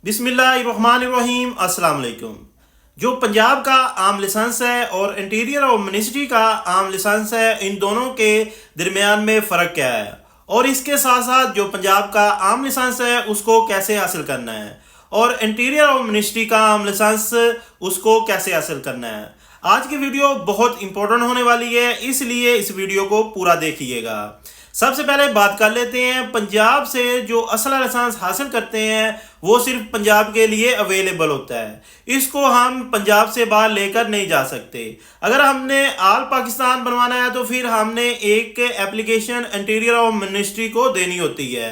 बिस्मिल्लाहिर्रहमानिर्रहीम। अस्सलाम वालेकुम। जो पंजाब का आम लाइसेंस है और इंटीरियर और मिनिस्ट्री का आम लाइसेंस है, इन दोनों के दरमियान में फ़र्क क्या है, और इसके साथ साथ जो पंजाब का आम लाइसेंस है उसको कैसे हासिल करना है, और इंटीरियर और मिनिस्ट्री का आम लाइसेंस उसको कैसे हासिल करना है। आज की वीडियो बहुत इंपॉर्टेंट होने वाली है, इसलिए इस वीडियो को पूरा देखिएगा। सबसे पहले बात कर लेते हैं, पंजाब से जो असला लाइसेंस हासिल करते हैं वो सिर्फ पंजाब के लिए अवेलेबल होता है। इसको हम पंजाब से बाहर लेकर नहीं जा सकते। अगर हमने आल पाकिस्तान बनवाना है तो फिर हमने एक एप्लीकेशन इंटीरियर और मिनिस्ट्री को देनी होती है।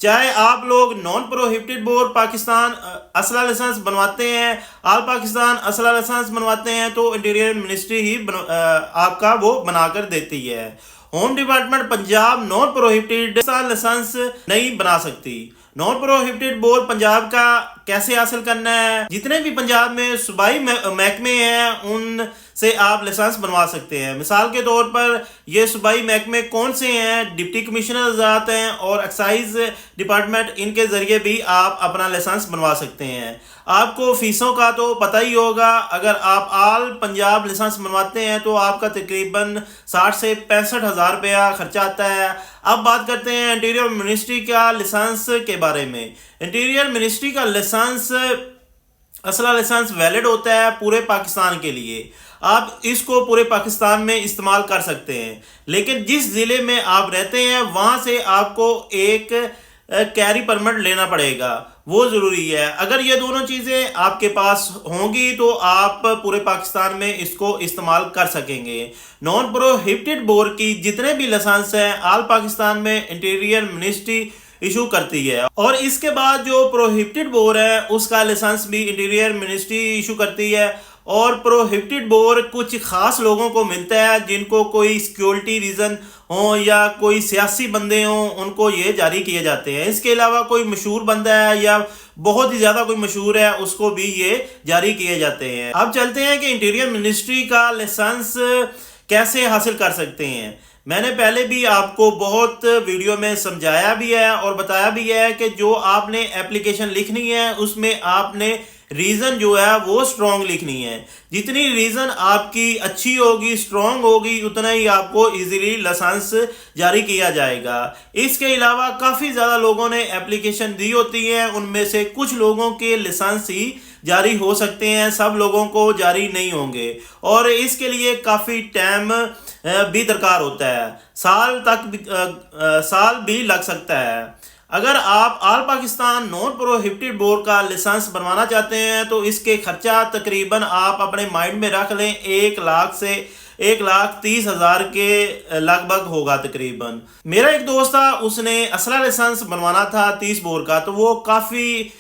चाहे आप लोग नॉन प्रोहिबिटेड बोर्ड पाकिस्तान असला लाइसेंस बनवाते हैं, आल पाकिस्तान असला लाइसेंस बनवाते हैं, तो इंटीरियर मिनिस्ट्री ही आपका वो बनाकर देती है। Home department Punjab non prohibited license नहीं बना सकती। नॉन प्रोहिबिटेड बोर्ड पंजाब का कैसे हासिल करना है, जितने भी पंजाब में सूबाई महकमे हैं उन से आप लाइसेंस बनवा सकते हैं। मिसाल के तौर पर ये सूबाई महकमे कौन से हैं, डिप्टी कमिश्नर आजाद हैं और एक्साइज डिपार्टमेंट, इनके ज़रिए भी आप अपना लाइसेंस बनवा सकते हैं। आपको फ़ीसों का तो पता ही होगा। अगर आप आल पंजाब लाइसेंस बनवाते हैं तो आपका तकरीबन 60 से 65 हज़ार रुपया खर्चा आता है। अब बात करते हैं इंटीरियर मिनिस्ट्री का लाइसेंस के बारे में। इंटीरियर मिनिस्ट्री का लाइसेंस असला लाइसेंस वैलिड होता है पूरे पाकिस्तान के लिए। आप इसको पूरे पाकिस्तान में इस्तेमाल कर सकते हैं, लेकिन जिस ज़िले में आप रहते हैं वहाँ से आपको एक कैरी परमिट लेना पड़ेगा, वो ज़रूरी है। अगर ये दोनों चीज़ें आपके पास होंगी तो आप पूरे पाकिस्तान में इसको इस्तेमाल कर सकेंगे। नॉन प्रोहिबिटेड बोर्ड की जितने भी लाइसेंस हैं आल पाकिस्तान में इंटीरियर मिनिस्ट्री इशू करती है, और इसके बाद जो प्रोहिबिटेड बोर्ड है उसका लाइसेंस भी इंटीरियर मिनिस्ट्री इशू करती है। और प्रोहिबिटेड बोर्ड कुछ ख़ास लोगों को मिलता है, जिनको कोई सिक्योरिटी रीज़न हो या कोई सियासी बंदे हों, उनको ये जारी किए जाते हैं। इसके अलावा कोई मशहूर बंदा है या बहुत ही ज़्यादा कोई मशहूर है, उसको भी ये जारी किए जाते हैं। अब चलते हैं कि इंटीरियर मिनिस्ट्री का लाइसेंस कैसे हासिल कर सकते हैं। मैंने पहले भी आपको बहुत वीडियो में समझाया भी है और बताया भी है कि जो आपने एप्लीकेशन लिखनी है उसमें आपने रीज़न जो है वो स्ट्रॉन्ग लिखनी है। जितनी रीज़न आपकी अच्छी होगी, स्ट्रॉन्ग होगी, उतना ही आपको इजीली लाइसेंस जारी किया जाएगा। इसके अलावा काफ़ी ज़्यादा लोगों ने एप्लीकेशन दी होती है, उनमें से कुछ लोगों के लाइसेंस ही जारी हो सकते हैं, सब लोगों को जारी नहीं होंगे, और इसके लिए काफ़ी टाइम भी दरकार होता है। साल भी लग सकता है। अगर आप आल पाकिस्तान नॉन प्रोहिबिटेड बोर्ड का लाइसेंस बनवाना चाहते हैं तो इसके खर्चा तकरीबन आप अपने माइंड में रख लें 1 लाख से 1,30,000 के लगभग होगा तकरीबन। मेरा एक दोस्त था, उसने असला लाइसेंस बनवाना था 30 बोर का, तो वो काफ़ी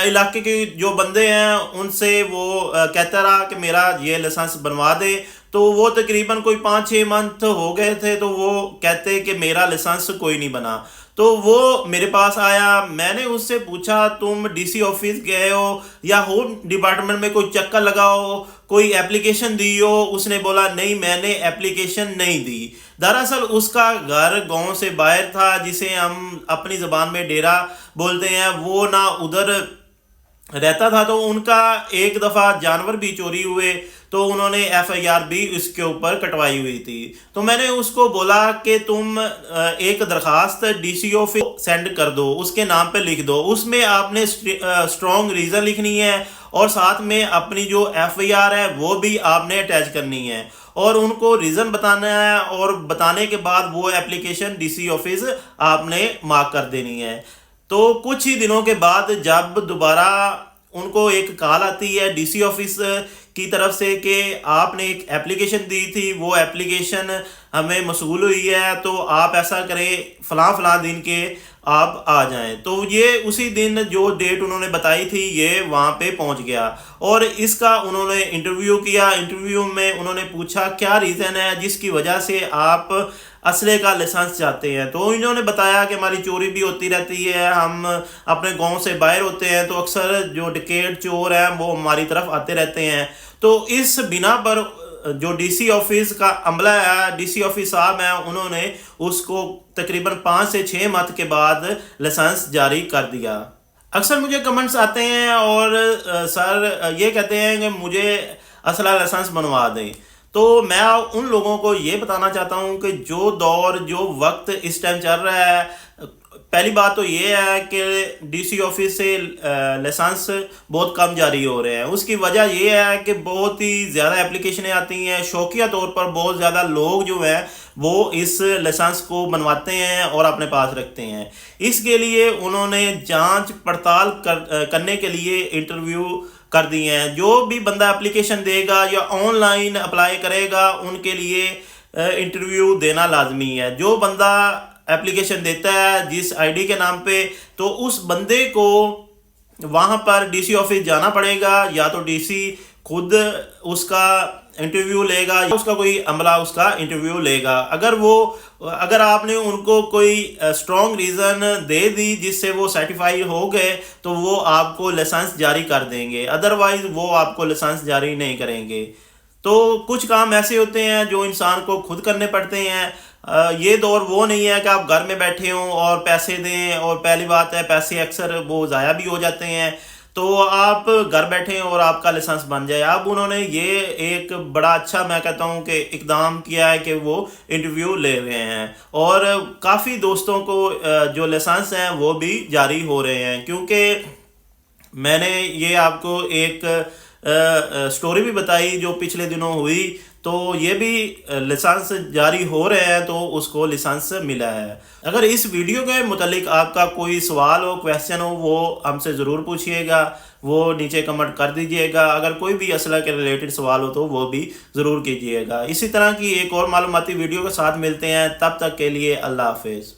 इलाके के जो बंदे हैं उनसे वो कहता रहा कि मेरा ये लाइसेंस बनवा दे। तो वो तकरीबन कोई 5-6 मंथ हो गए थे, तो वो कहते कि मेरा लाइसेंस कोई नहीं बना। तो वो मेरे पास आया, मैंने उससे पूछा तुम डीसी ऑफिस गए हो या होम डिपार्टमेंट में कोई चक्कर लगाओ, कोई एप्लीकेशन दी हो? उसने बोला नहीं, मैंने एप्लीकेशन नहीं दी। दरअसल उसका घर गांव से बाहर था, जिसे हम अपनी ज़बान में डेरा बोलते हैं, वो ना उधर रहता था। तो उनका एक दफ़ा जानवर भी चोरी हुए, तो उन्होंने FIR भी इसके ऊपर कटवाई हुई थी। तो मैंने उसको बोला कि तुम एक दरखास्त DC ऑफिस सेंड कर दो, उसके नाम पे लिख दो, उसमें आपने स्ट्रॉन्ग रीज़न लिखनी है और साथ में अपनी जो FIR है वो भी आपने अटैच करनी है और उनको रीज़न बताना है, और बताने के बाद वो एप्लीकेशन DC ऑफिस आपने मार्क कर देनी है। तो कुछ ही दिनों के बाद जब दोबारा उनको एक कॉल आती है DC ऑफिस की तरफ से कि आपने एक एप्लीकेशन दी थी, वो एप्लीकेशन हमें मसूल हुई है, तो आप ऐसा करें फ़लाँ दिन के आप आ जाएं। तो ये उसी दिन जो डेट उन्होंने बताई थी ये वहाँ पे पहुँच गया, और इसका उन्होंने इंटरव्यू किया। इंटरव्यू में उन्होंने पूछा क्या रीज़न है जिसकी वजह से आप असले का लाइसेंस चाहते हैं। तो इन्होंने बताया कि हमारी चोरी भी होती रहती है, हम अपने गांव से बाहर होते हैं, तो अक्सर जो डकैत चोर हैं वो हमारी तरफ आते रहते हैं। तो इस बिना पर जो DC ऑफिस का अमला है, DC ऑफिस साहब हैं, उन्होंने उसको तकरीबन 5 से 6 माह के बाद लाइसेंस जारी कर दिया। اکثر مجھے کمنٹس آتے ہیں اور سر یہ کہتے ہیں کہ مجھے اصلہ لائسنس بنوا دیں. تو میں ان لوگوں کو یہ بتانا چاہتا ہوں کہ جو دور جو وقت اس ٹائم چل رہا ہے، پہلی بات تو یہ ہے کہ ڈی سی آفس سے لائسنس بہت کم جاری ہو رہے ہیں. اس کی وجہ یہ ہے کہ بہت ہی زیادہ اپلیکیشنیں آتی ہیں، شوقیہ طور پر بہت زیادہ لوگ جو ہیں وہ اس لائسنس کو بنواتے ہیں اور اپنے پاس رکھتے ہیں. اس کے لیے انہوں نے جانچ پڑتال کرنے کے لیے انٹرویو کر دی ہیں. جو بھی بندہ اپلیکیشن دے گا یا آن لائن اپلائی کرے گا ان کے لیے انٹرویو دینا لازمی ہے. جو بندہ اپلیکیشن دیتا ہے جس آئی ڈی کے نام پہ، تو اس بندے کو وہاں پر ڈی سی آفس جانا پڑے گا، یا تو ڈی سی خود اس کا انٹرویو لے گا یا اس کا کوئی عملہ اس کا انٹرویو لے گا. اگر آپ نے ان کو کوئی اسٹرانگ ریزن دے دی جس سے وہ سرٹیفائی ہو گئے تو وہ آپ کو لائسنس جاری کر دیں گے، ادروائز وہ آپ کو لائسنس جاری نہیں کریں گے. تو کچھ کام ایسے ہوتے ہیں جو انسان کو خود کرنے پڑتے ہیں. یہ دور وہ نہیں ہے کہ آپ گھر میں بیٹھے ہوں اور پیسے دیں، اور پہلی بات ہے پیسے اکثر وہ ضائع بھی ہو جاتے ہیں. تو آپ گھر بیٹھیں اور آپ کا لائسنس بن جائے. اب انہوں نے یہ ایک بڑا اچھا میں کہتا ہوں کہ اقدام کیا ہے کہ وہ انٹرویو لے رہے ہیں، اور کافی دوستوں کو جو لائسنس ہیں وہ بھی جاری ہو رہے ہیں. کیونکہ میں نے یہ آپ کو ایک سٹوری بھی بتائی جو پچھلے دنوں ہوئی، تو یہ بھی لائسنس جاری ہو رہے ہیں تو اس کو لائسنس ملا ہے. اگر اس ویڈیو کے متعلق آپ کا کوئی سوال ہو، کویسچن ہو، وہ ہم سے ضرور پوچھیے گا، وہ نیچے کمنٹ کر دیجئے گا. اگر کوئی بھی اسلحہ کے ریلیٹڈ سوال ہو تو وہ بھی ضرور کیجیے گا. اسی طرح کی ایک اور معلوماتی ویڈیو کے ساتھ ملتے ہیں، تب تک کے لیے اللہ حافظ.